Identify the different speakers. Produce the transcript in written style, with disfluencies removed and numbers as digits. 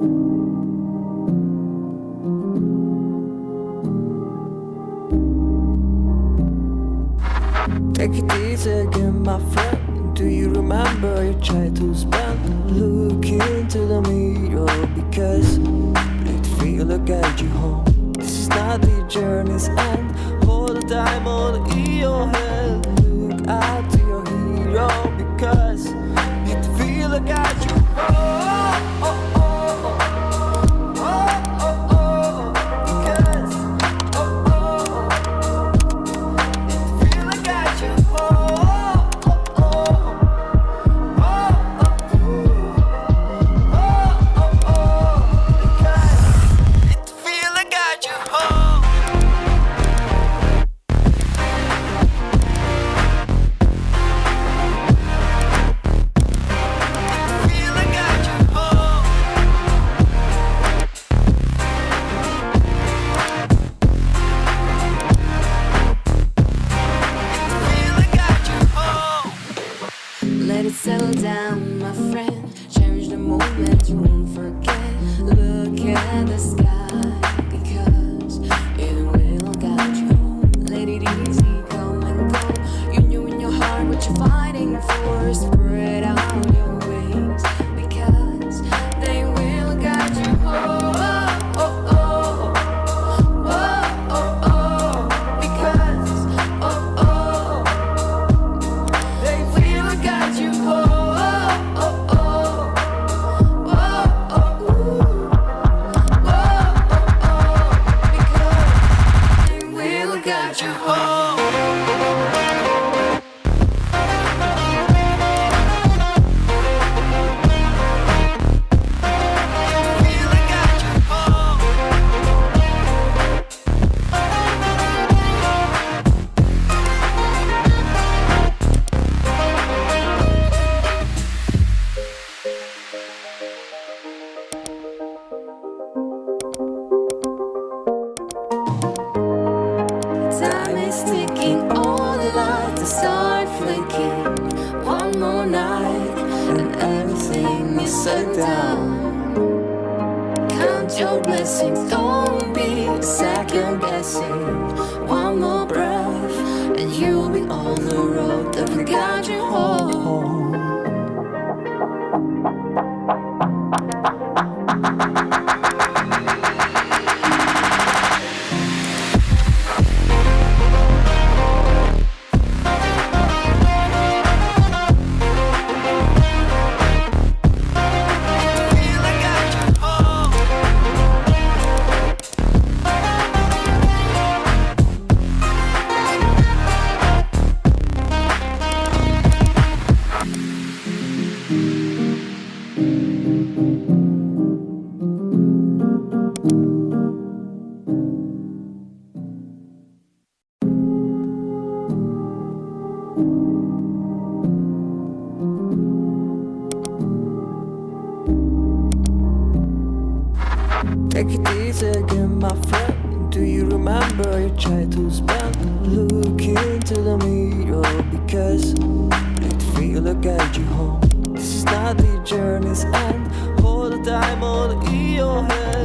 Speaker 1: Take it easy again, my friend. Do you remember your childhood spent? Look into the mirror, because it feel like I get you home. This is not the journey's end. Hold the diamond in your head. Look out to your hero, because it feel like I got you home.
Speaker 2: Let it settle down, my friend. Cherish the moment, you won't forget. Look at the sky, because it will guide you home. Let it easy, come and go. You knew in your heart what you're fighting for. Spread out your wings, because they will guide you home.
Speaker 1: Got you home.
Speaker 2: Time is ticking, all the lights start flicking. One more night and everything is set down. Count your blessings, don't be second guessing. One more breath and you'll be on the road that will guide you home.
Speaker 1: Take it easy again, my friend. Do you remember your childhood spent? Look into the mirror, because it feel like I got you home. This is not the journey's end. Hold the diamond in your head.